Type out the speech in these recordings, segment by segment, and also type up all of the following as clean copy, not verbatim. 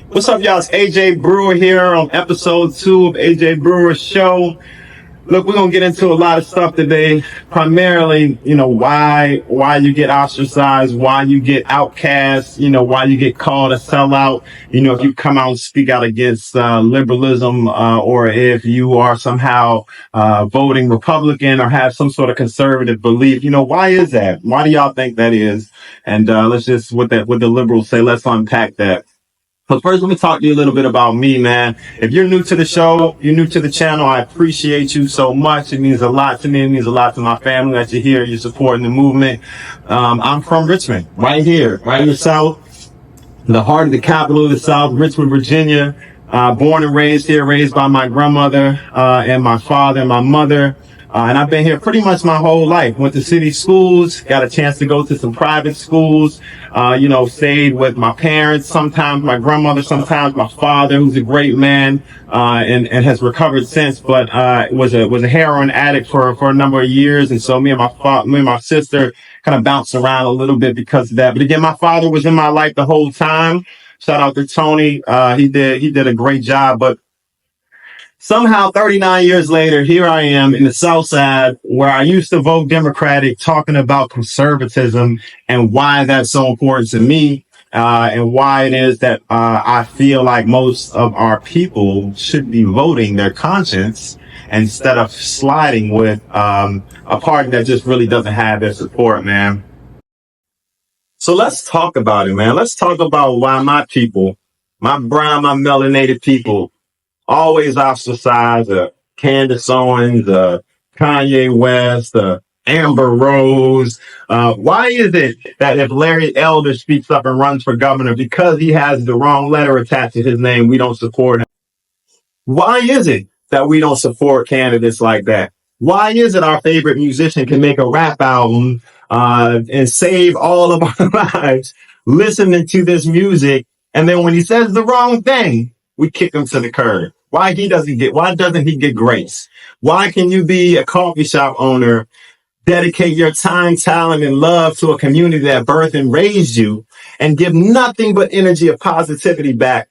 What's up, y'all? It's Ajay Brewer here on episode 2 of Ajay Brewer's show. Look, we're gonna get into a lot of stuff today. Primarily, why you get ostracized, why you get outcast, why you get called a sellout. If you come out and speak out against liberalism, or if you are somehow voting Republican or have some sort of conservative belief. Why is that? Why do y'all think that is? And let's just what the liberals say. Let's unpack that. So first, let me talk to you a little bit about me, man. If you're new to the show, you're new to the channel, I appreciate you so much. It means a lot to me. It means a lot to my family that you're here, you're supporting the movement. I'm from Richmond, right here, right in the South, the heart of the capital of the South, Richmond, Virginia. Born and raised here, raised by my grandmother, and my father and my mother. And I've been here pretty much my whole life. Went to city schools, got a chance to go to some private schools, stayed with my parents, sometimes my grandmother, sometimes my father, who's a great man, and has recovered since, but, was a heroin addict for a number of years. And so me and my sister kind of bounced around a little bit because of that. But again, my father was in my life the whole time. Shout out to Tony. He did a great job, but somehow 39 years later, here I am in the South Side where I used to vote Democratic, talking about conservatism and why that's so important to me, and why it is that, I feel like most of our people should be voting their conscience instead of sliding with, a party that just really doesn't have their support, man. So let's talk about it, man. Let's talk about why my people, my brown, my melanated people, always ostracized, Candace Owens, Kanye West, Amber Rose. Why is it that if Larry Elder speaks up and runs for governor because he has the wrong letter attached to his name, we don't support him? Why is it that we don't support candidates like that? Why is it our favorite musician can make a rap album, and save all of our lives listening to this music, and then when he says the wrong thing, we kick him to the curb? Why doesn't he get grace? Why can you be a coffee shop owner, dedicate your time, talent, and love to a community that birthed and raised you, and give nothing but energy of positivity back?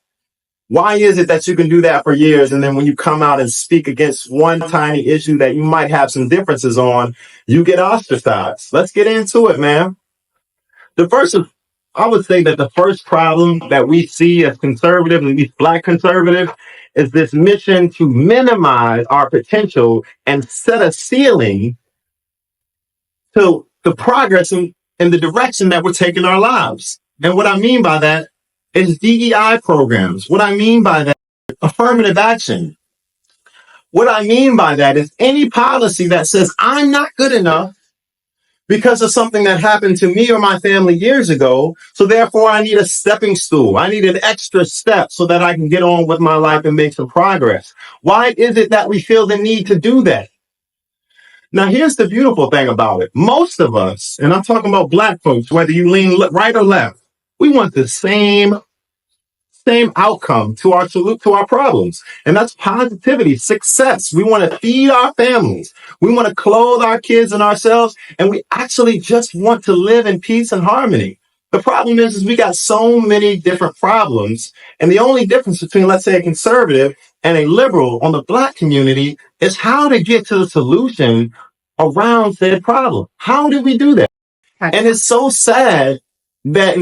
Why is it that you can do that for years, and then when you come out and speak against one tiny issue that you might have some differences on, you get ostracized? Let's get into it, man. I would say that the first problem that we see as conservatives, at least black conservatives, is this mission to minimize our potential and set a ceiling to the progress in the direction that we're taking our lives. And what I mean by that is DEI programs. What I mean by that is affirmative action. What I mean by that is any policy that says I'm not good enough because of something that happened to me or my family years ago, so therefore I need a stepping stool. I need an extra step so that I can get on with my life and make some progress. Why is it that we feel the need to do that? Now, here's the beautiful thing about it. Most of us, and I'm talking about black folks, whether you lean right or left, we want the same outcome to our problems. And that's positivity, success. We want to feed our families. We want to clothe our kids and ourselves. And we actually just want to live in peace and harmony. The problem is we got so many different problems. And the only difference between, let's say, a conservative and a liberal on the black community is how to get to the solution around said problem. How do we do that? And it's so sad that,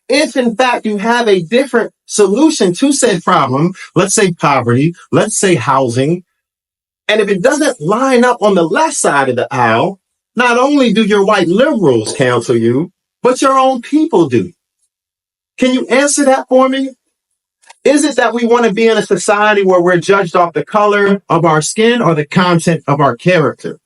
if in fact you have a different solution to said problem, let's say poverty, let's say housing, and if it doesn't line up on the left side of the aisle, not only do your white liberals cancel you, but your own people do. Can you answer that for me? Is it that we want to be in a society where we're judged off the color of our skin or the content of our character?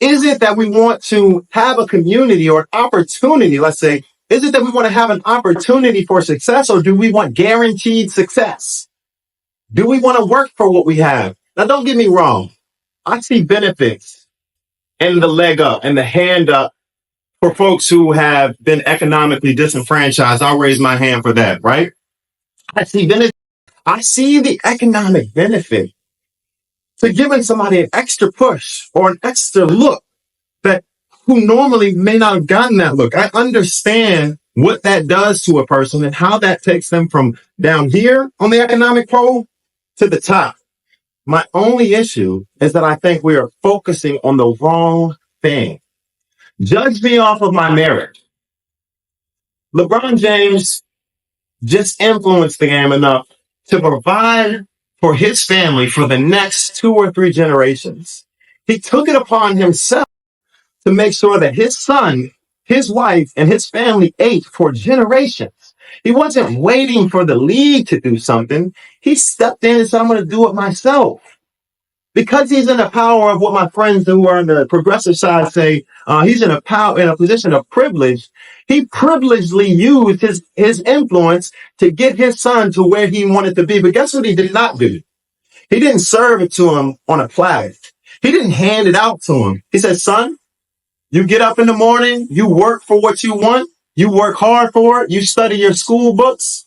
Is it that we want to have a community or an opportunity, let's say, is it that we want to have an opportunity for success, or do we want guaranteed success? Do we want to work for what we have? Now, don't get me wrong. I see benefits in the leg up and the hand up for folks who have been economically disenfranchised. I'll raise my hand for that, right? I see the economic benefit to giving somebody an extra push or an extra look that who normally may not have gotten that look. I understand what that does to a person and how that takes them from down here on the economic pole to the top. My only issue is that I think we are focusing on the wrong thing. Judge me off of my marriage. LeBron James just influenced the game enough to provide for his family for the next 2 or 3 generations. He took it upon himself to make sure that his son, his wife, and his family ate for generations. He wasn't waiting for the league to do something. He stepped in and said, I'm going to do it myself. Because he's in the power of what my friends who are on the progressive side say, he's in a position of privilege. He privilegedly used his influence to get his son to where he wanted to be. But guess what he did not do? He didn't serve it to him on a platter. He didn't hand it out to him. He said, son, you get up in the morning, you work for what you want, you work hard for it, you study your school books,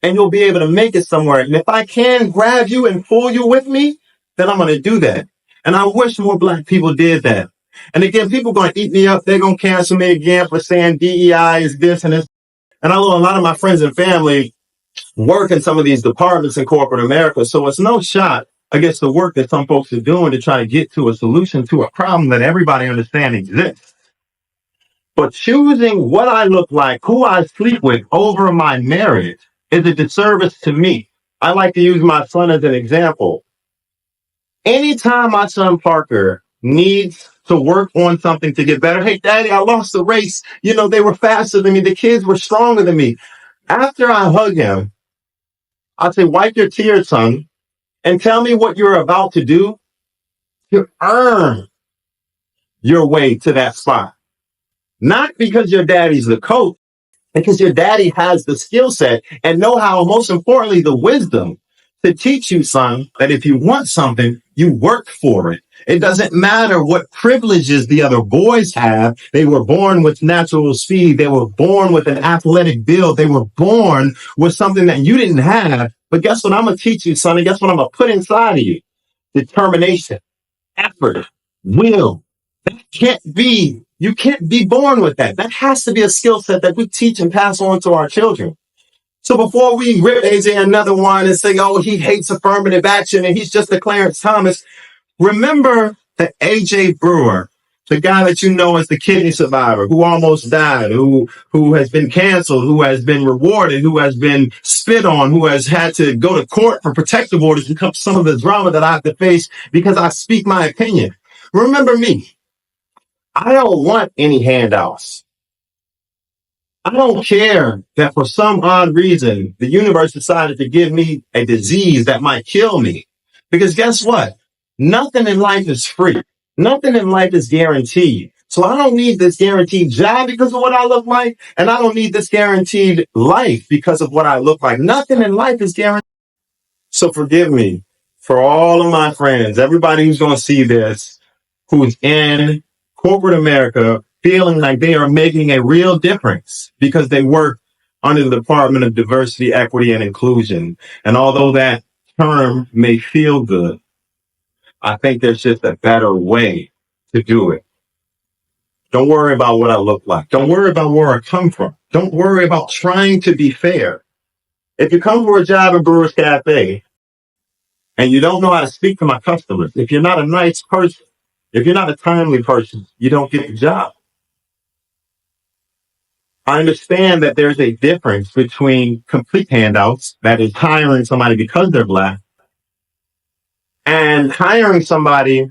and you'll be able to make it somewhere. And if I can grab you and pull you with me, then I'm going to do that. And I wish more black people did that. And again, people are going to eat me up. They're going to cancel me again for saying DEI is this and this. And I know a lot of my friends and family work in some of these departments in corporate America. So it's no shot against the work that some folks are doing to try to get to a solution to a problem that everybody understands exists. But choosing what I look like, who I sleep with over my marriage is a disservice to me. I like to use my son as an example. Anytime my son Parker needs to work on something to get better, hey, daddy, I lost the race. You know, they were faster than me. The kids were stronger than me. After I hug him, I'd say, wipe your tears, son, and tell me what you're about to do to earn your way to that spot. Not because your daddy's the coach, because your daddy has the skill set and know-how, and most importantly, the wisdom to teach you, son, that if you want something, you work for it. It doesn't matter what privileges the other boys have. They were born with natural speed. They were born with an athletic build. They were born with something that you didn't have. But guess what? I'm going to teach you, son, and guess what I'm going to put inside of you? Determination, effort, will. You can't be born with that. That has to be a skill set that we teach and pass on to our children. So before we rip AJ another one and say, oh, he hates affirmative action and he's just a Clarence Thomas, remember that AJ Brewer, the guy that you know as the kidney survivor, who almost died, who has been canceled, who has been rewarded, who has been spit on, who has had to go to court for protective orders because of some of the drama that I have to face because I speak my opinion. Remember me. I don't want any handouts. I don't care that for some odd reason, the universe decided to give me a disease that might kill me. Because guess what? Nothing in life is free. Nothing in life is guaranteed. So I don't need this guaranteed job because of what I look like. And I don't need this guaranteed life because of what I look like. Nothing in life is guaranteed. So forgive me for all of my friends, everybody who's going to see this, who's in corporate America, feeling like they are making a real difference because they work under the Department of Diversity, Equity, and Inclusion. And although that term may feel good, I think there's just a better way to do it. Don't worry about what I look like. Don't worry about where I come from. Don't worry about trying to be fair. If you come for a job at Brewer's Cafe and you don't know how to speak to my customers, if you're not a nice person, if you're not a timely person, you don't get the job. I understand that there's a difference between complete handouts, that is hiring somebody because they're black, and hiring somebody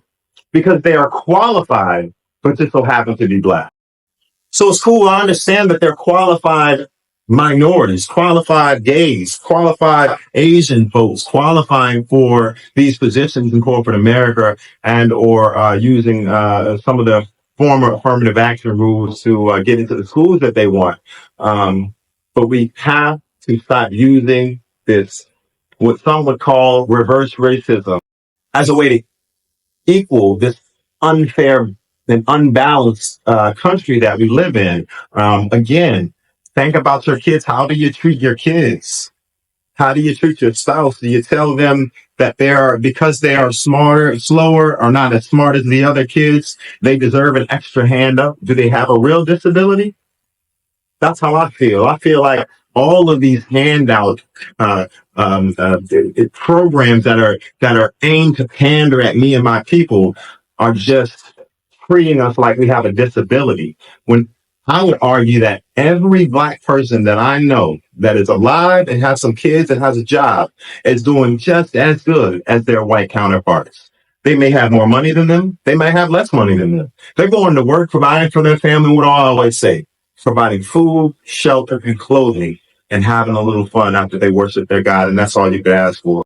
because they are qualified, but just so happen to be black. So it's cool. I understand that they're qualified minorities, qualified gays, qualified Asian folks, qualifying for these positions in corporate America and or using some of the former affirmative action rules to get into the schools that they want. But we have to stop using this, what some would call reverse racism, as a way to equal this unfair and unbalanced country that we live in. Again, think about your kids. How do you treat your kids? How do you treat your spouse? Do you tell them that because they are smarter, slower, or not as smart as the other kids, they deserve an extra hand up? Do they have a real disability? That's how I feel. I feel like all of these handout uh, programs that are aimed to pander at me and my people are just treating us like we have a disability. When I would argue that every black person that I know that is alive and has some kids and has a job is doing just as good as their white counterparts. They may have more money than them. They may have less money than them. They're going to work, providing for their family, what I always say, providing food, shelter, and clothing, and having a little fun after they worship their God. And that's all you can ask for.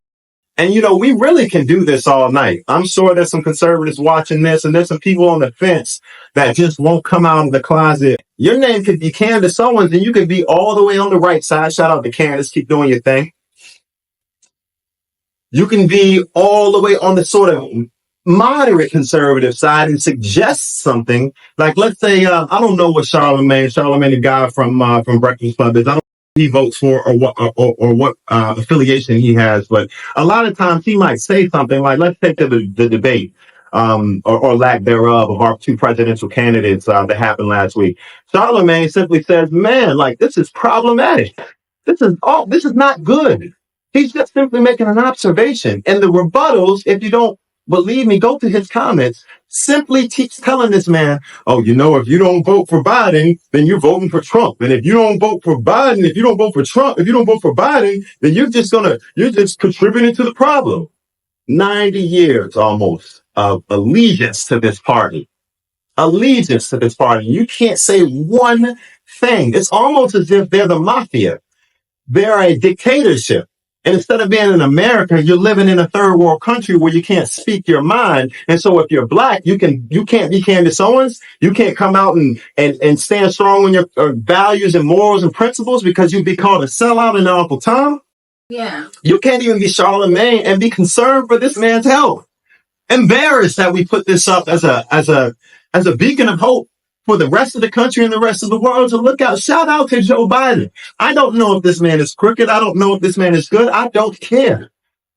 And we really can do this all night. I'm sure there's some conservatives watching this, and there's some people on the fence that just won't come out of the closet. Your name could be Candace Owens, and you could be all the way on the right side. Shout out to Candace. Keep doing your thing. You can be all the way on the sort of moderate conservative side and suggest something like, let's say, I don't know what Charlemagne, the guy from Breakfast Club is. I don't know who he votes for or what affiliation he has, but a lot of times he might say something like, let's take the debate or lack thereof of our two presidential candidates that happened last week. Charlemagne simply says, man, like, this is problematic. This is not good. He's just simply making an observation. And the rebuttals, if you don't believe me, go to his comments, simply keeps telling this man, oh, if you don't vote for Biden, then you're voting for Trump. And if you don't vote for Biden, if you don't vote for Trump, if you don't vote for Biden, then you're just contributing to the problem. 90 years almost of allegiance to this party. You can't say one thing. It's almost as if they're the mafia. They're a dictatorship. And instead of being in America, you're living in a third world country where you can't speak your mind. And so if you're black, you can't be Candace Owens. You can't come out and stand strong on your values and morals and principles because you'd be called a sellout and an Uncle Tom. Yeah. You can't even be Charlemagne and be concerned for this man's health. Embarrassed that we put this up as a beacon of hope for the rest of the country and the rest of the world to look out. Shout out to Joe Biden. I don't know if this man is crooked. I don't know if this man is good. I don't care.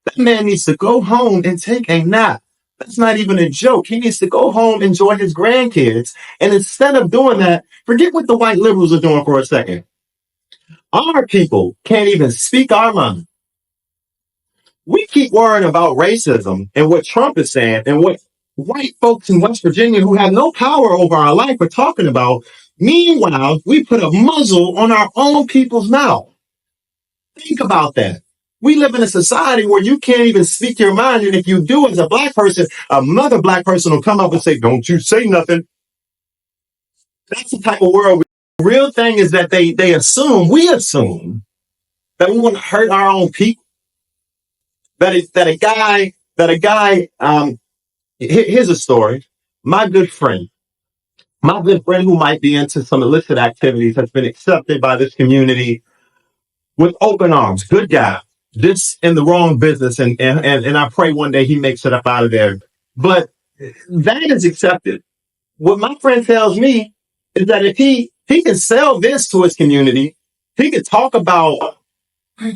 That man needs to go home and take a nap. That's not even a joke. He needs to go home, enjoy his grandkids. And instead of doing that, forget what the white liberals are doing for a second. Our people can't even speak our mind. We keep worrying about racism and what Trump is saying and what white folks in West Virginia who have no power over our life are talking about. Meanwhile, we put a muzzle on our own people's mouth. Think about that. We live in a society where you can't even speak your mind. And if you do as a black person, another black person will come up and say, don't you say nothing. That's the type of world. The real thing is that we assume that we want to hurt our own people. Here's a story. My good friend who might be into some illicit activities has been accepted by this community with open arms. Good guy. Just in the wrong business. And I pray one day he makes it up out of there. But that is accepted. What my friend tells me is that if he can sell this to his community, he could talk about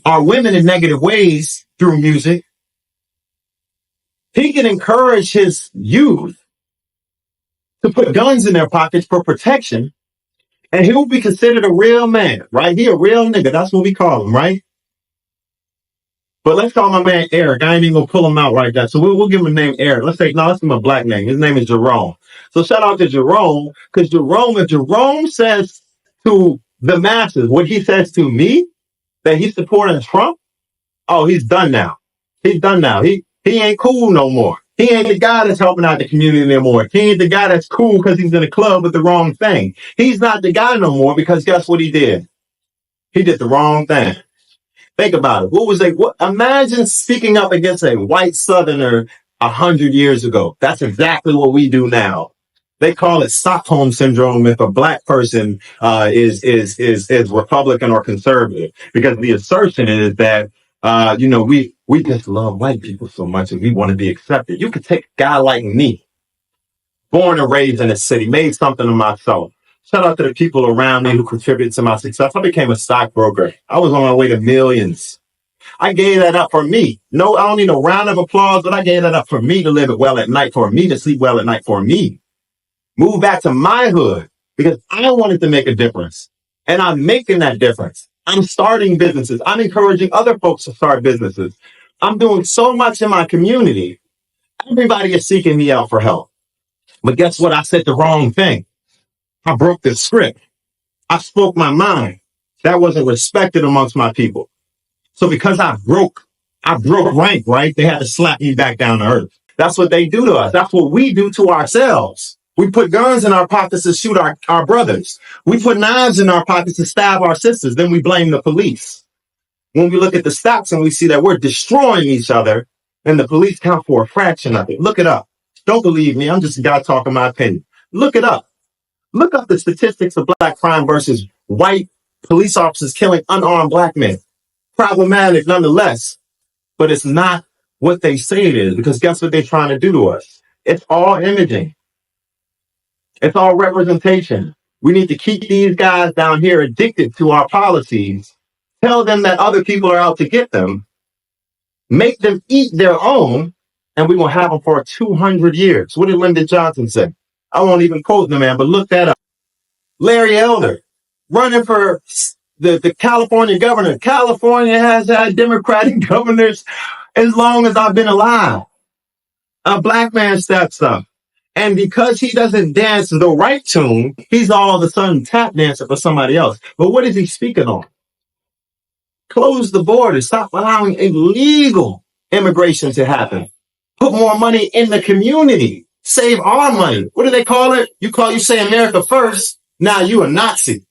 our women in negative ways through music. He can encourage his youth to put guns in their pockets for protection, and he will be considered a real man, right? He a real nigga. That's what we call him, right? But let's call my man Eric. I ain't even gonna pull him out right there. So we'll give him a name Eric. Let's give him a black name. His name is Jerome. So shout out to Jerome, because if Jerome says to the masses what he says to me, that he's supporting Trump, oh, he's done now. He ain't cool no more. He ain't the guy that's helping out the community anymore. He ain't the guy that's cool because he's in a club with the wrong thing. He's not the guy no more because guess what he did? He did the wrong thing. Think about it. Imagine speaking up against a white Southerner 100 years ago. That's exactly what we do now. They call it Stockholm syndrome if a black person is Republican or conservative, because the assertion is that we just love white people so much and we want to be accepted. You could take a guy like me, born and raised in a city, made something of myself. Shout out to the people around me who contributed to my success. I became a stockbroker. I was on my way to millions. I gave that up for me. No, I don't need no round of applause, but I gave that up for me to live it well at night, for me to sleep well at night, for me. Move back to my hood because I wanted to make a difference. And I'm making that difference. I'm starting businesses. I'm encouraging other folks to start businesses. I'm doing so much in my community. Everybody is seeking me out for help. But guess what? I said the wrong thing. I broke the script. I spoke my mind. That wasn't respected amongst my people. So because I broke rank, right? They had to slap me back down to earth. That's what they do to us. That's what we do to ourselves. We put guns in our pockets to shoot our brothers. We put knives in our pockets to stab our sisters. Then we blame the police. When we look at the stats and we see that we're destroying each other, and the police count for a fraction of it. Look it up. Don't believe me. I'm just a guy talking my opinion. Look it up. Look up the statistics of black crime versus white police officers killing unarmed black men. Problematic nonetheless, but it's not what they say it is, because guess what they're trying to do to us? It's all imaging. It's all representation. We need to keep these guys down here addicted to our policies, tell them that other people are out to get them, make them eat their own, and we will have them for 200 years. What did Lyndon Johnson say? I won't even quote the man, but look that up. Larry Elder, running for the California governor. California has had Democratic governors as long as I've been alive. A black man steps up. And because he doesn't dance the right tune, he's all of a sudden tap dancing for somebody else. But what is he speaking on? Close the border. Stop allowing illegal immigration to happen. Put more money in the community. Save our money. What do they call it? You say America first. Now you a Nazi.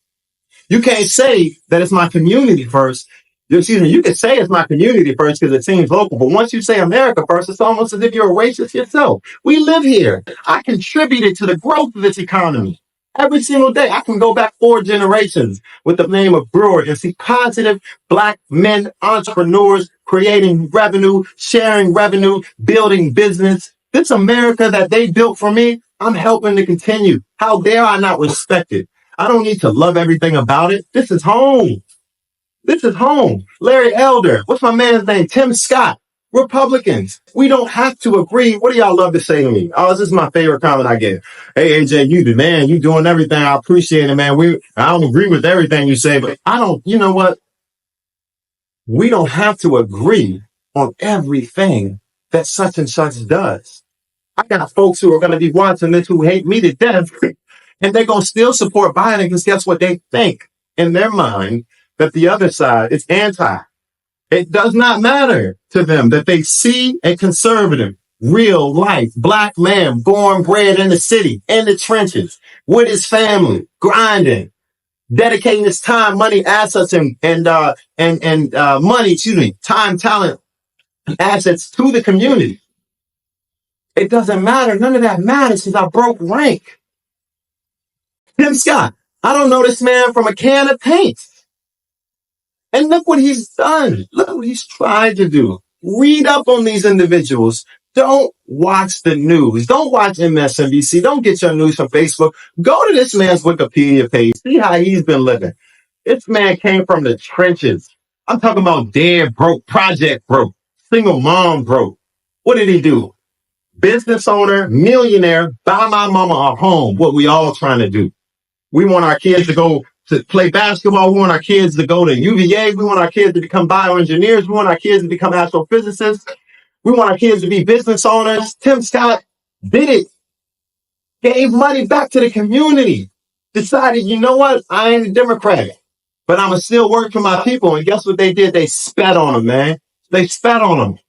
You can't say that it's my community first. Excuse me, you can say it's my community first because it seems local, but once you say America first, it's almost as if you're a racist yourself. We live here. I contributed to the growth of this economy. Every single day, I can go back 4 generations with the name of Brewer and see positive black men, entrepreneurs, creating revenue, sharing revenue, building business. This America that they built for me, I'm helping to continue. How dare I not respect it? I don't need to love everything about it. This is home. This is home. Larry Elder. What's my man's name? Tim Scott. Republicans. We don't have to agree. What do y'all love to say to me? Oh, this is my favorite comment I get. Hey, AJ, you the man. You doing everything. I appreciate it, man. I don't agree with everything you say, but you know what? We don't have to agree on everything that such and such does. I got folks who are going to be watching this who hate me to death, and they're going to still support Biden because guess what? They think in their mind that the other side is anti. It does not matter to them that they see a conservative, real life, black man born, bred in the city, in the trenches, with his family, grinding, dedicating his time, money, assets, and time, talent, assets to the community. It doesn't matter. None of that matters because I broke rank. Tim Scott, I don't know this man from a can of paint. And look what he's done. Look what he's tried to do. Read up on these individuals. Don't watch the news. Don't watch MSNBC. Don't get your news from Facebook. Go to this man's Wikipedia page. See how he's been living. This man came from the trenches. I'm talking about dead broke, project broke, single mom broke. What did he do? Business owner, millionaire, buy my mama a home. What we all trying to do. We want our kids to go to play basketball. We want our kids to go to UVA. We want our kids to become bioengineers. We want our kids to become astrophysicists. We want our kids to be business owners. Tim Scott did it. Gave money back to the community. Decided, you know what? I ain't a Democrat, but I'm going to still work for my people. And guess what they did? They spat on him, man. They spat on him.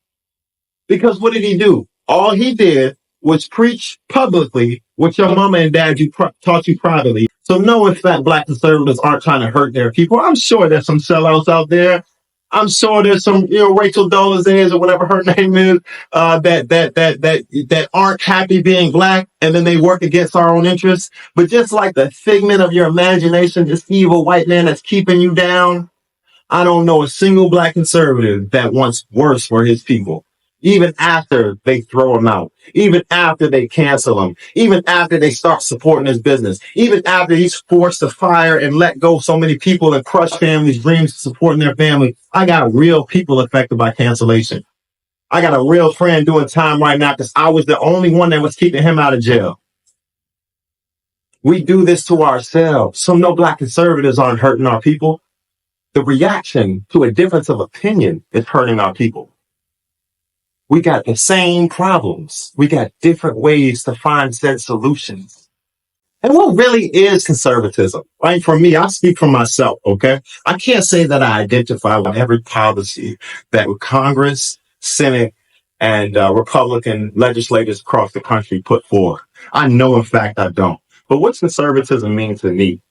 Because what did he do? All he did was preach publicly what your mama and dad taught you privately. So no, in fact, black conservatives aren't trying to hurt their people. I'm sure there's some sellouts out there. I'm sure there's some, Rachel Dolezal or whatever her name is, that aren't happy being black, and then they work against our own interests. But just like the figment of your imagination, this evil white man that's keeping you down, I don't know a single black conservative that wants worse for his people. Even after they throw him out, even after they cancel him, even after they start supporting his business, even after he's forced to fire and let go so many people and crush families' dreams of supporting their family. I got real people affected by cancellation. I got a real friend doing time right now because I was the only one that was keeping him out of jail. We do this to ourselves. So no black conservatives aren't hurting our people. The reaction to a difference of opinion is hurting our people. We got the same problems. We got different ways to find said solutions. And what really is conservatism? Right? For me, I speak for myself, okay? I can't say that I identify with every policy that Congress, Senate, and Republican legislators across the country put forth. I know, in fact, I don't. But what's conservatism mean to me?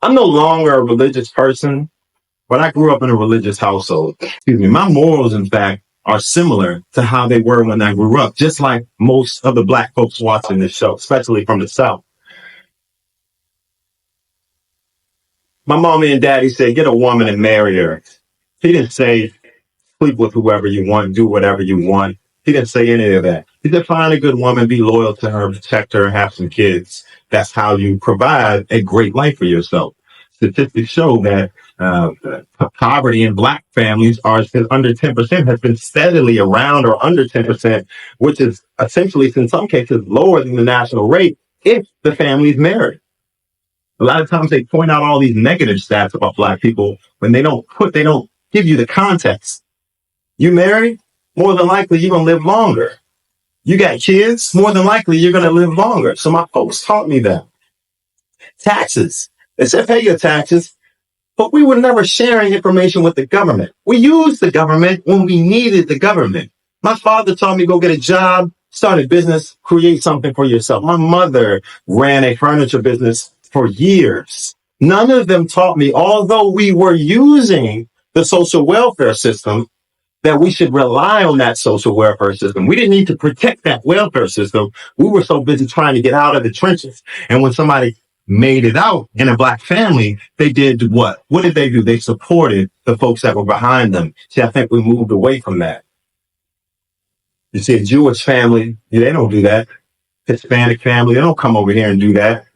I'm no longer a religious person, but I grew up in a religious household. Excuse me. My morals, in fact, are similar to how they were when I grew up, just like most of the black folks watching this show, especially from the South. My mommy and daddy said, get a woman and marry her. He didn't say, sleep with whoever you want, do whatever you want. He didn't say any of that. He said, find a good woman, be loyal to her, protect her, have some kids. That's how you provide a great life for yourself. Statistics show that poverty in black families are under 10%, has been steadily around or under 10%, which is essentially, in some cases, lower than the national rate if the family's married. A lot of times they point out all these negative stats about black people when they don't give you the context. You married? More than likely you're going to live longer. You got kids? More than likely you're going to live longer. So my folks taught me that. Taxes. They said pay your taxes, but we were never sharing information with the government. We used the government when we needed the government. My father taught me go get a job, start a business, create something for yourself. My mother ran a furniture business for years. None of them taught me, although we were using the social welfare system, that we should rely on that social welfare system. We didn't need to protect that welfare system. We were so busy trying to get out of the trenches. And when somebody made it out in a black family, they did what? What did they do? They supported the folks that were behind them. See, I think we moved away from that. You see, a Jewish family, they don't do that. Hispanic family, they don't come over here and do that.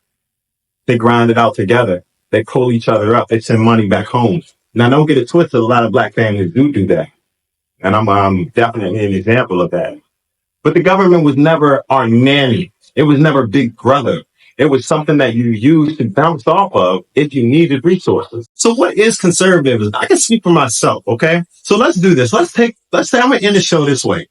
They grind it out together. They pull each other up. They send money back home. Now, don't get it twisted. A lot of black families do that. And I'm definitely an example of that. But the government was never our nanny. It was never Big Brother. It was something that you used to bounce off of if you needed resources. So what is conservatism? I can speak for myself, okay? So let's do this. Let's say I'm going to end the show this way.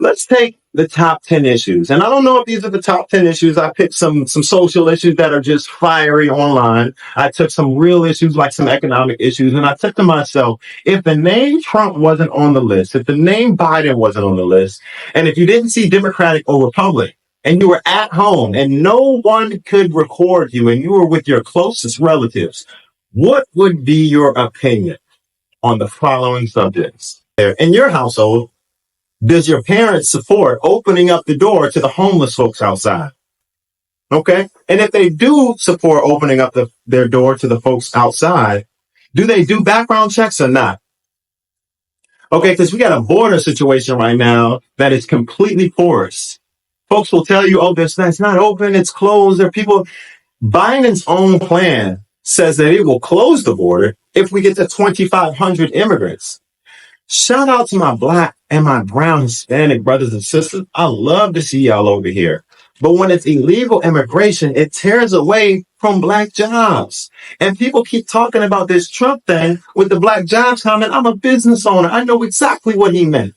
Let's take the top 10 issues. And I don't know if these are the top 10 issues. I picked some social issues that are just fiery online. I took some real issues like some economic issues. And I said to myself, if the name Trump wasn't on the list, if the name Biden wasn't on the list, and if you didn't see Democratic or Republican, and you were at home and no one could record you and you were with your closest relatives, what would be your opinion on the following subjects? In your household, does your parents support opening up the door to the homeless folks outside? Okay. And if they do support opening up their door to the folks outside, do they do background checks or not? Okay. Because we got a border situation right now that is completely porous. Folks will tell you, oh, it's not open. It's closed. There are people. Biden's own plan says that it will close the border if we get to 2,500 immigrants. Shout out to my black and my brown Hispanic brothers and sisters. I love to see y'all over here. But when it's illegal immigration, it tears away from black jobs. And people keep talking about this Trump thing with the black jobs comment. I'm a business owner. I know exactly what he meant.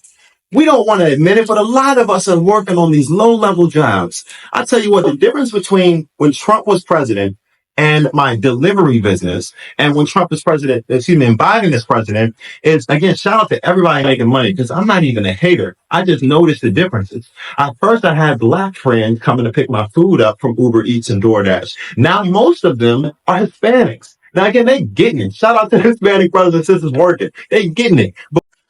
We don't want to admit it, but a lot of us are working on these low-level jobs. I tell you what, the difference between when Trump was president and my delivery business and when Trump is president, and Biden is president is, again, shout out to everybody making money because I'm not even a hater. I just noticed the differences. At first, I had black friends coming to pick my food up from Uber Eats and DoorDash. Now, most of them are Hispanics. Now, again, they getting it. Shout out to Hispanic brothers and sisters working. They getting it.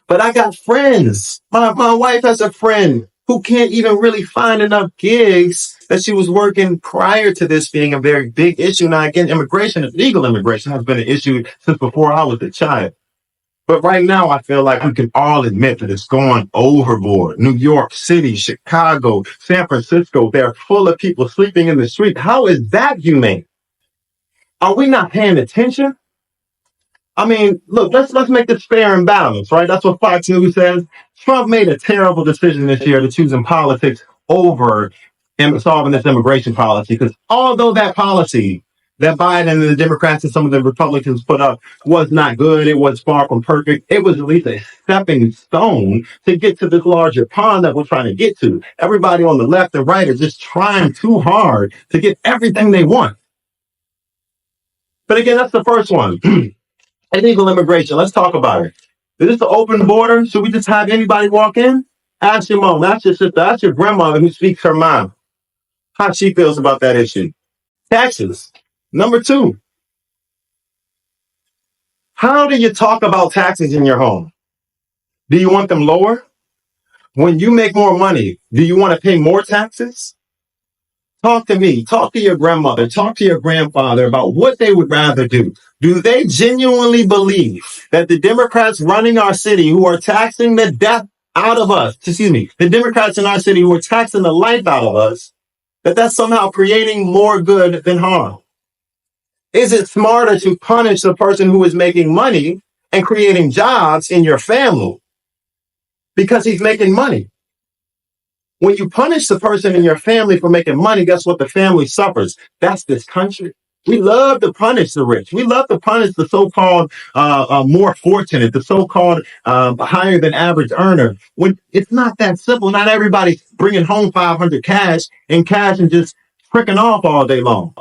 But I got friends. My wife has a friend who can't even really find enough gigs that she was working prior to this being a very big issue. Now, again, legal immigration has been an issue since before I was a child. But right now, I feel like we can all admit that it's going overboard. New York City, Chicago, San Francisco, they're full of people sleeping in the street. How is that humane? Are we not paying attention? I mean, look, let's make this fair and balanced, right? That's what Fox News says. Trump made a terrible decision this year to choosing politics over in solving this immigration policy. Because although that policy that Biden and the Democrats and some of the Republicans put up was not good, it was far from perfect, it was at least a stepping stone to get to this larger pond that we're trying to get to. Everybody on the left and right are just trying too hard to get everything they want. But again, that's the first one. Illegal immigration. Let's talk about it. Is this an open border? Should we just have anybody walk in? Ask your mom, ask your sister, ask your grandmother who speaks her mind how she feels about that issue. Taxes. Number two, how do you talk about taxes in your home? Do you want them lower? When you make more money, do you want to pay more taxes? Talk to me, talk to your grandmother, talk to your grandfather about what they would rather do. Do they genuinely believe that the Democrats running our city who are taxing the death out of us, the Democrats in our city who are taxing the life out of us, that that's somehow creating more good than harm? Is it smarter to punish the person who is making money and creating jobs in your family because he's making money? When you punish the person in your family for making money, guess what? The family suffers. That's this country. We love to punish the rich. We love to punish the so-called more fortunate, the so-called higher than average earner. When it's not that simple. Not everybody's bringing home 500 cash and just tricking off all day long.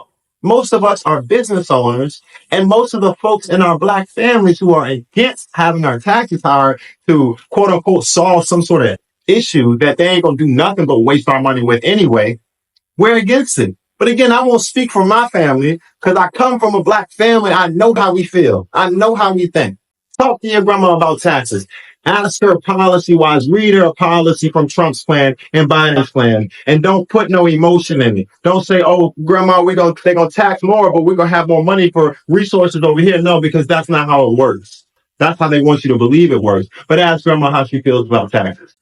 Most of us are business owners, and most of the folks in our black families who are against having our taxes higher to quote unquote solve some sort of issue that they ain't gonna do nothing but waste our money with anyway, we're against it. But again, I won't speak for my family because I come from a black family. I know how we feel. I know how we think. Talk to your grandma about taxes. Ask her policy-wise. Read her a policy from Trump's plan and Biden's plan. And don't put no emotion in it. Don't say, oh, grandma, they're going to tax more, but we're going to have more money for resources over here. No, because that's not how it works. That's how they want you to believe it works. But ask grandma how she feels about taxes.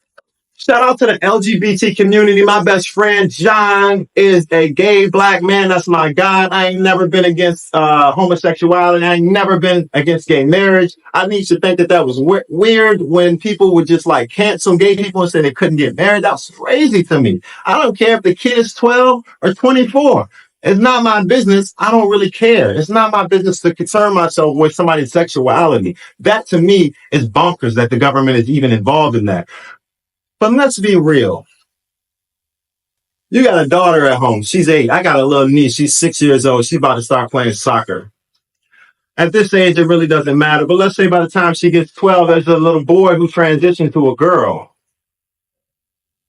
Shout out to the LGBT community. My best friend, John, is a gay black man. That's my God. I ain't never been against homosexuality. I ain't never been against gay marriage. I need to think that was weird when people would just like cancel gay people and say they couldn't get married. That was crazy to me. I don't care if the kid is 12 or 24. It's not my business. I don't really care. It's not my business to concern myself with somebody's sexuality. That to me is bonkers that the government is even involved in that. But let's be real. You got a daughter at home. She's 8. I got a little niece. She's 6 years old. She's about to start playing soccer. At this age, it really doesn't matter. But let's say by the time she gets 12, there's a little boy who transitioned to a girl.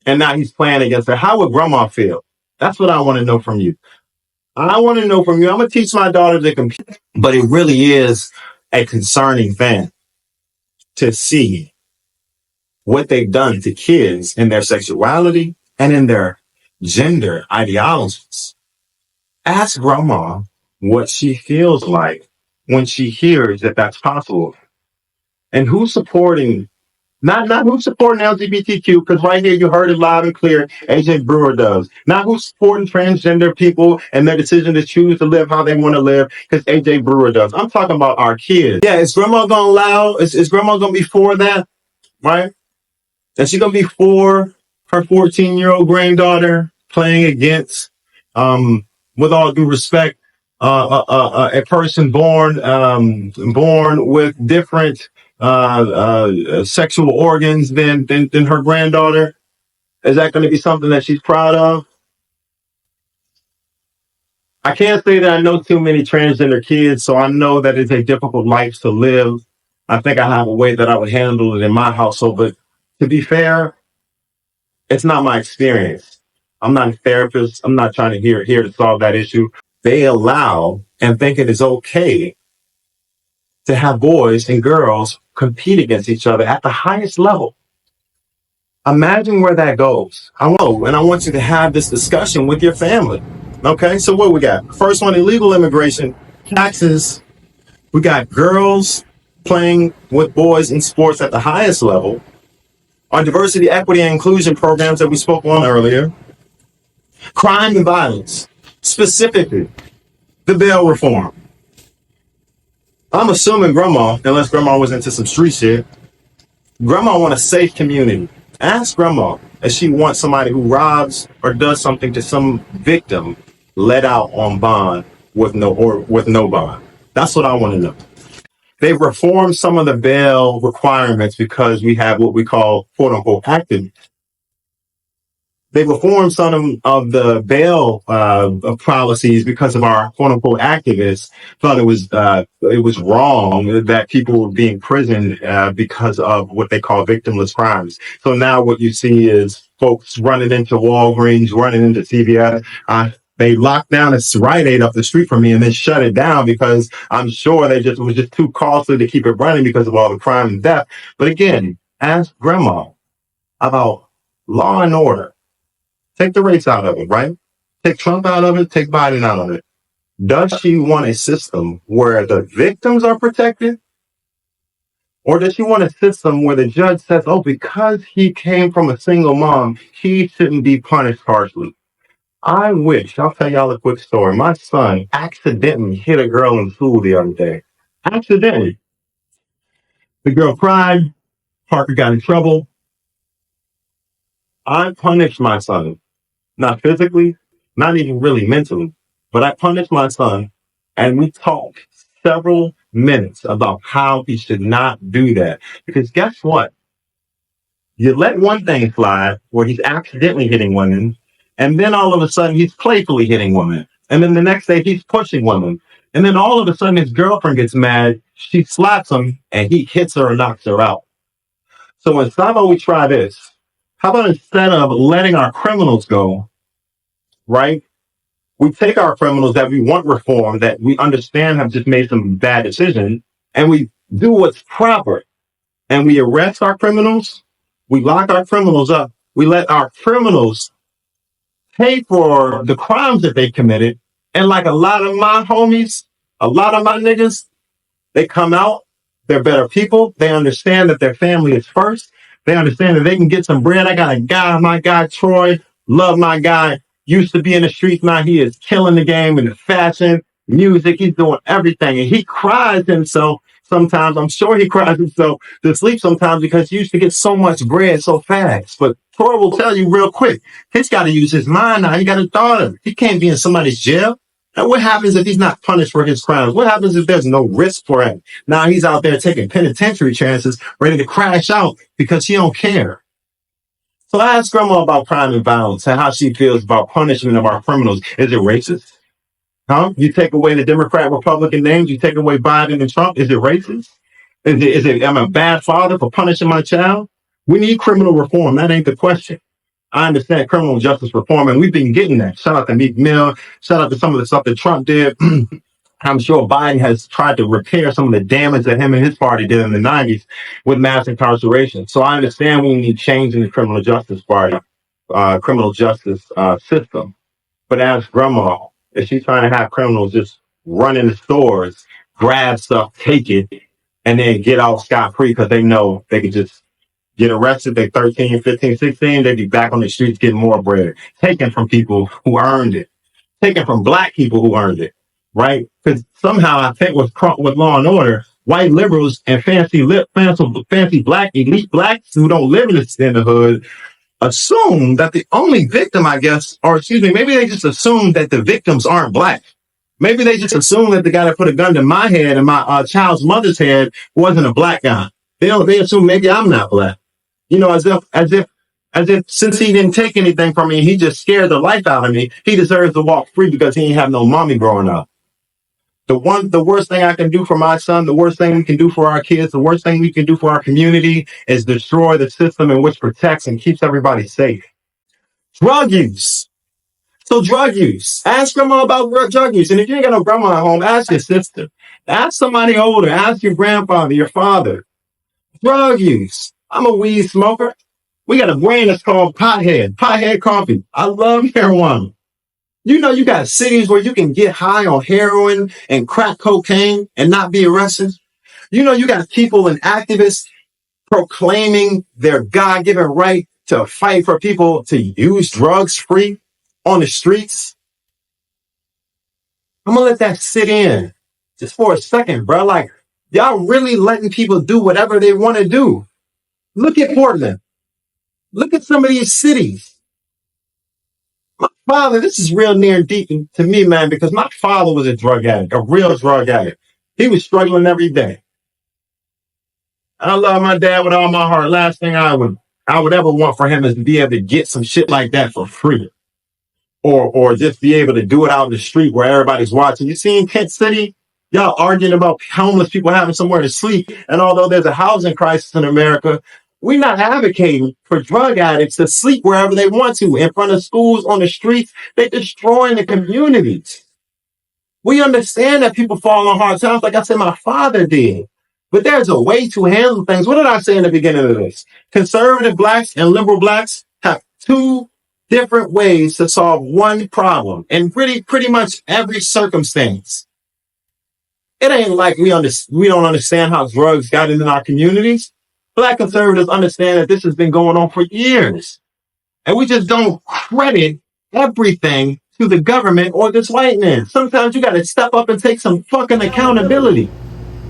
And now he's playing against her. How would grandma feel? That's what I want to know from you. I want to know from you. I'm going to teach my daughter to compete. But it really is a concerning thing to see what they've done to kids in their sexuality and in their gender ideologies. Ask grandma what she feels like when she hears that that's possible. And who's supporting, not who's supporting LGBTQ, because right here you heard it loud and clear, Ajay Brewer does. Not who's supporting transgender people and their decision to choose to live how they want to live, because Ajay Brewer does. I'm talking about our kids. Yeah, is grandma going to allow, is grandma going to be for that, right? Is she going to be for her 14-year-old granddaughter playing against, with all due respect, a person born with different sexual organs than her granddaughter? Is that going to be something that she's proud of? I can't say that I know too many transgender kids, so I know that it's a difficult life to live. I think I have a way that I would handle it in my household, but to be fair, it's not my experience. I'm not a therapist. I'm not trying to here to solve that issue. They allow and think it is okay to have boys and girls compete against each other at the highest level. Imagine where that goes. I want you to have this discussion with your family. Okay, so what we got? First one, illegal immigration, taxes. We got girls playing with boys in sports at the highest level. Our diversity, equity, and inclusion programs that we spoke on earlier. Crime and violence, specifically the bail reform. I'm assuming grandma, unless grandma was into some street shit, grandma want a safe community. Ask grandma if she wants somebody who robs or does something to some victim let out on bond with no bond. That's what I want to know. They've reformed some of the bail requirements because we have what we call quote unquote active. They reformed some of the bail policies because of our quote unquote activists thought it was wrong that people were being imprisoned because of what they call victimless crimes. So now what you see is folks running into Walgreens, running into CVS. They locked down a Rite Aid up the street from me and then shut it down because I'm sure it was just too costly to keep it running because of all the crime and death. But again, ask grandma about law and order. Take the race out of it, right? Take Trump out of it, take Biden out of it. Does she want a system where the victims are protected? Or does she want a system where the judge says, oh, because he came from a single mom, he shouldn't be punished harshly? I'll tell y'all a quick story. My son accidentally hit a girl in school the other day. Accidentally. The girl cried. Parker got in trouble. I punished my son. Not physically, not even really mentally, but I punished my son and we talked several minutes about how he should not do that. Because guess what? You let one thing slide where he's accidentally hitting women, and then all of a sudden he's playfully hitting women. And then the next day he's pushing women. And then all of a sudden his girlfriend gets mad, she slaps him, and he hits her and knocks her out. So instead, how about we try this? How about instead of letting our criminals go, right? We take our criminals that we want reform, that we understand have just made some bad decisions, and we do what's proper. And we arrest our criminals, we lock our criminals up, we let our criminals pay for the crimes that they committed. And like a lot of my homies, a lot of my niggas, they come out, they're better people. They understand that their family is first. They understand that they can get some bread. I got a guy, my guy, Troy, love my guy, used to be in the streets. Now he is killing the game in the fashion, music. He's doing everything. And he cries himself sometimes. I'm sure he cries himself to sleep sometimes because he used to get so much bread so fast. But Troy will tell you real quick, he's got to use his mind now. He got a daughter. He can't be in somebody's jail. And what happens if he's not punished for his crimes? What happens if there's no risk for him? Now he's out there taking penitentiary chances, ready to crash out because he don't care. So I asked grandma about crime and violence and how she feels about punishment of our criminals. Is it racist? Huh? You take away the Democrat Republican names, you take away Biden and Trump. Is it racist? Am I a bad father for punishing my child? We need criminal reform. That ain't the question. I understand criminal justice reform, and we've been getting that. Shout out to Meek Mill. Shout out to some of the stuff that Trump did. I'm sure Biden has tried to repair some of the damage that him and his party did in the 90s with mass incarceration. So I understand we need change in the criminal justice party, criminal justice system. But ask grandma, is she trying to have criminals just run in the stores, grab stuff, take it, and then get off scot-free because they know they can just get arrested, they're 13, 15, 16, they'd be back on the streets getting more bread, taken from people who earned it, taken from black people who earned it, right? Because somehow I think with Law and Order, white liberals and fancy black, elite blacks who don't live in the hood assume that the only victim, I guess, or excuse me, maybe they just assume that the victims aren't black. Maybe they just assume that the guy that put a gun to my head and my child's mother's head wasn't a black guy. They assume maybe I'm not black. You know, as if since he didn't take anything from me, he just scared the life out of me. He deserves to walk free because he ain't have no mommy growing up. The worst thing I can do for my son, the worst thing we can do for our kids, the worst thing we can do for our community is destroy the system in which protects and keeps everybody safe. Drug use. So drug use. Ask grandma about drug use. And if you ain't got no grandma at home, ask your sister. Ask somebody older. Ask your grandfather, your father. Drug use. I'm a weed smoker. We got a brand that's called Pothead Coffee. I love marijuana. You know, you got cities where you can get high on heroin and crack cocaine and not be arrested. You know, you got people and activists proclaiming their God-given right to fight for people to use drugs free on the streets. I'm gonna let that sit in just for a second, bro. Like, y'all really letting people do whatever they want to do. Look at Portland. Look at some of these cities. My father, this is real near and deep to me, man, because my father was a drug addict, a real drug addict. He was struggling every day. I love my dad with all my heart. Last thing I would ever want for him is to be able to get some shit like that for free. Or just be able to do it out in the street where everybody's watching. You see in Kent City, y'all arguing about homeless people having somewhere to sleep. And although there's a housing crisis in America, we're not advocating for drug addicts to sleep wherever they want to, in front of schools, on the streets. They're destroying the communities. We understand that people fall on hard times, like I said, my father did. But there's a way to handle things. What did I say in the beginning of this? Conservative blacks and liberal blacks have two different ways to solve one problem in pretty much every circumstance. It ain't like we don't understand how drugs got into our communities. Black conservatives understand that this has been going on for years. And we just don't credit everything to the government or this white man. Sometimes you got to step up and take some fucking accountability.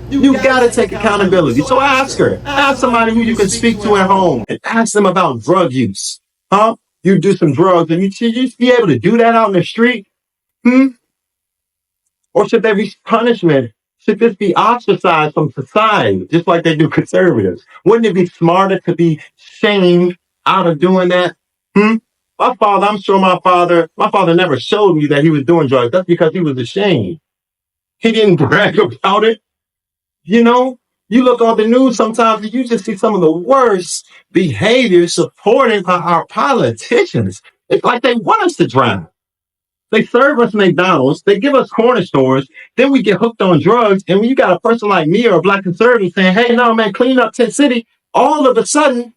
You got to take accountability. So ask her. Ask somebody who you can speak to at home and ask them about drug use. Huh? You do some drugs and you should just be able to do that out in the street? Or should there be punishment? Should this be ostracized from society, just like they do conservatives? Wouldn't it be smarter to be shamed out of doing that? I'm sure my father never showed me that he was doing drugs. That's because he was ashamed. He didn't brag about it. You know, you look on the news sometimes and you just see some of the worst behavior supported by our politicians. It's like they want us to drown. They serve us McDonald's, they give us corner stores, then we get hooked on drugs. And when you got a person like me or a black conservative saying, hey, no, man, clean up Tent City, all of a sudden,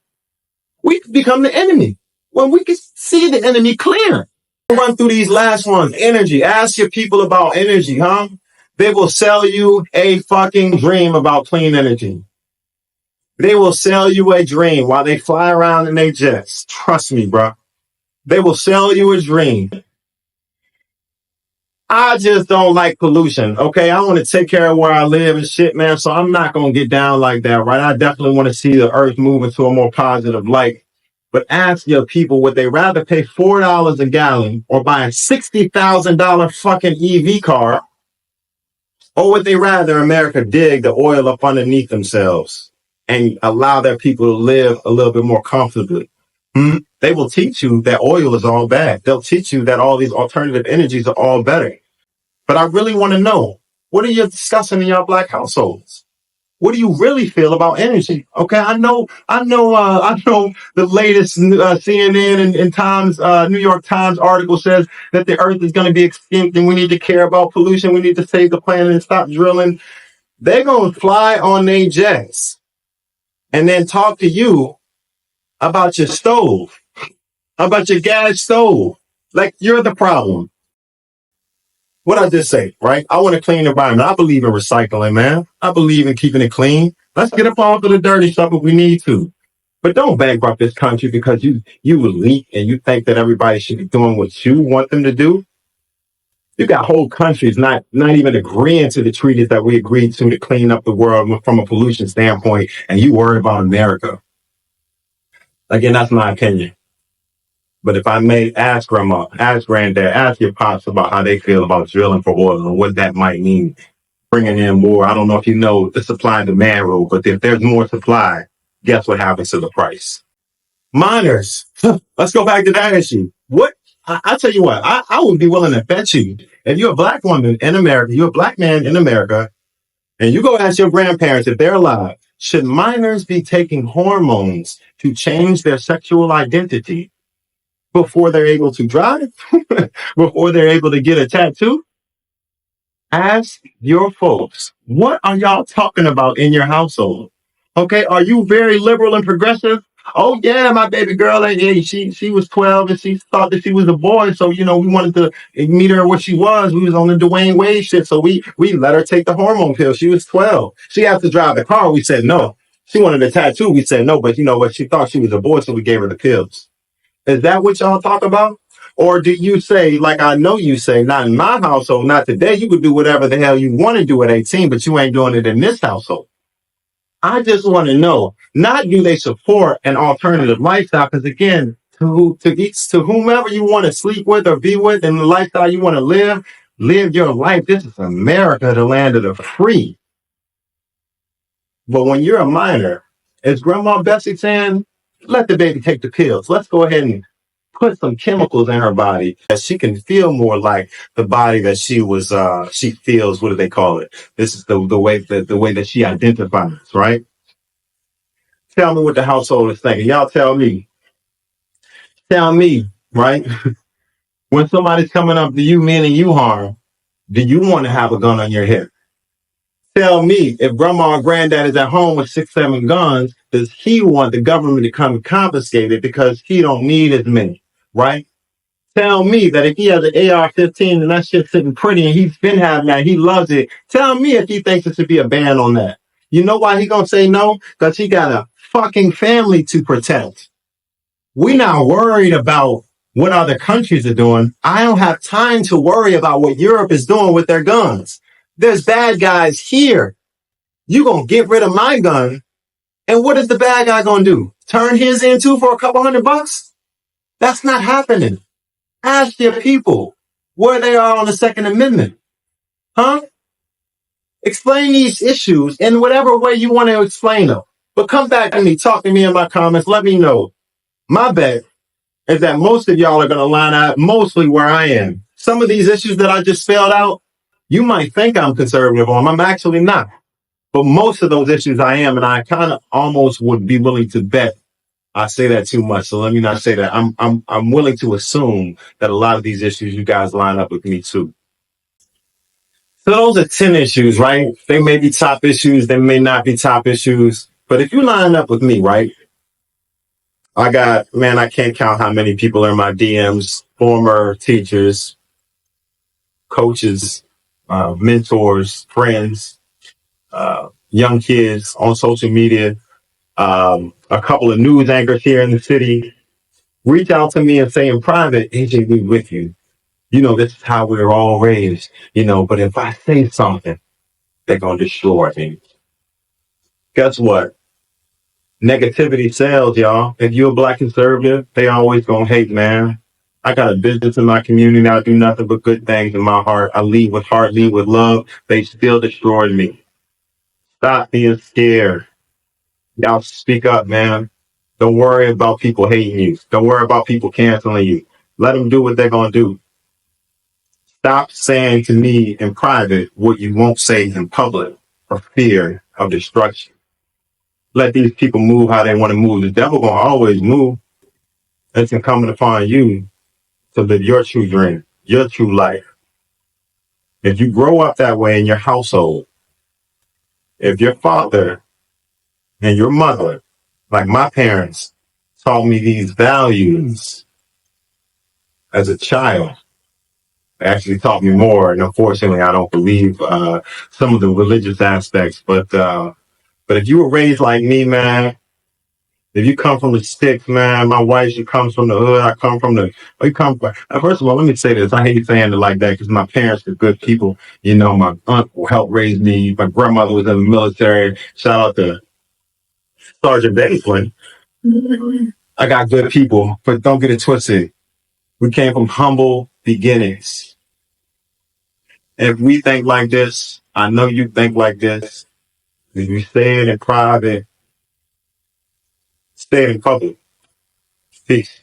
we become the enemy when we can see the enemy clear. Run through these last ones. Energy. Ask your people about energy, huh? They will sell you a fucking dream about clean energy. They will sell you a dream while they fly around in their jets. Trust me, bro. They will sell you a dream. I just don't like pollution, okay? I want to take care of where I live and shit, man, so I'm not going to get down like that, right? I definitely want to see the earth move into a more positive light. But ask your people, would they rather pay $4 a gallon or buy a $60,000 fucking EV car? Or would they rather America dig the oil up underneath themselves and allow their people to live a little bit more comfortably? They will teach you that oil is all bad. They'll teach you that all these alternative energies are all better. But I really want to know, what are you discussing in your black households? What do you really feel about energy? Okay, I know the latest CNN and Times, New York Times article says that the earth is going to be extinct and we need to care about pollution. We need to save the planet and stop drilling. They're going to fly on their jets and then talk to you about your stove, about your gas stove. Like you're the problem. What I just say, right? I want a clean environment. I believe in recycling, man. I believe in keeping it clean. Let's get up off of the dirty stuff if we need to. But don't bankrupt this country because you elite and you think that everybody should be doing what you want them to do. You got whole countries not even agreeing to the treaties that we agreed to clean up the world from a pollution standpoint, and you worry about America. Again, that's my opinion. But if I may ask grandma, ask granddad, ask your pops about how they feel about drilling for oil and what that might mean, bringing in more. I don't know if you know the supply and demand rule, but if there's more supply, guess what happens to the price? Miners. Let's go back to that issue. What? I tell you what, I would be willing to bet you, if you're a black woman in America, you're a black man in America, and you go ask your grandparents if they're alive, should minors be taking hormones to change their sexual identity before they're able to drive, before they're able to get a tattoo? Ask your folks, what are y'all talking about in your household? Okay, are you very liberal and progressive? Oh yeah, my baby girl, she was 12 and she thought that she was a boy, so we wanted to meet her where she was. We was on the Dwayne Wade shit, so we let her take the hormone pill. She was 12. She had to drive the car. We said no. She wanted a tattoo. We said no, but you know what? She thought she was a boy, so we gave her the pills. Is that what y'all talk about? Or do you say, like I know you say, not in my household, not today, you could do whatever the hell you want to do at 18, but you ain't doing it in this household? I just want to know, not do they support an alternative lifestyle? Because again, to whomever you want to sleep with or be with and the lifestyle you want to live your life. This is America, the land of the free. But when you're a minor, is Grandma Bessie saying, let the baby take the pills? Let's go ahead and put some chemicals in her body that she can feel more like the body that she feels. What do they call it? This is the way that she identifies, right? Tell me what the household is thinking. Y'all tell me, right? When somebody's coming up to you, meaning you harm, do you want to have a gun on your hip? Tell me, if grandma or granddad is at home with 6, 7 guns, does he want the government to come and confiscate it because he don't need as many, right? Tell me that if he has an AR-15 and that shit's sitting pretty and he's been having that, he loves it. Tell me if he thinks it should be a ban on that. You know why he gonna say no? Because he got a fucking family to protect. We're not worried about what other countries are doing. I don't have time to worry about what Europe is doing with their guns. There's bad guys here. You gonna get rid of my gun, and what is the bad guy gonna do? Turn his into for a couple $100? That's not happening. Ask your people where they are on the Second Amendment. Huh? Explain these issues in whatever way you want to explain them. But come back to me, talk to me in my comments, let me know. My bet is that most of y'all are going to line up mostly where I am. Some of these issues that I just spelled out, you might think I'm conservative on. I'm actually not. But most of those issues I am, and I kind of almost would be willing to bet I say that too much, so let me not say that. I'm willing to assume that a lot of these issues you guys line up with me too. So those are 10 issues, right? They may be top issues, they may not be top issues. But if you line up with me, right? I can't count how many people are in my DMs, former teachers, coaches, mentors, friends, young kids on social media, a couple of news anchors here in the city. Reach out to me and say in private, AJ, we with you. You know, this is how we were all raised, but if I say something, they're going to destroy me. Guess what? Negativity sells, y'all. If you're a black conservative, they always going to hate, man. I got a business in my community. I do nothing but good things in my heart. I lead with heart, lead with love. They still destroyed me. Stop being scared. Y'all speak up, man. Don't worry about people hating you. Don't worry about people canceling you. Let them do what they're going to do. Stop saying to me in private what you won't say in public for fear of destruction. Let these people move how they want to move. The devil gonna always move. It's incumbent upon you to live your true dream, your true life. If you grow up that way in your household, if your father and your mother, like my parents, taught me these values as a child, they actually taught me more. And unfortunately, I don't believe some of the religious aspects. But if you were raised like me, man, if you come from the sticks, man, my wife, she comes from the hood. I come from first of all, let me say this. I hate saying it like that because my parents are good people. My aunt helped raise me. My grandmother was in the military. Shout out to Sergeant Baseline. I got good people, but don't get it twisted. We came from humble beginnings. If we think like this, I know you think like this. If you say it in private, stay in public. Peace.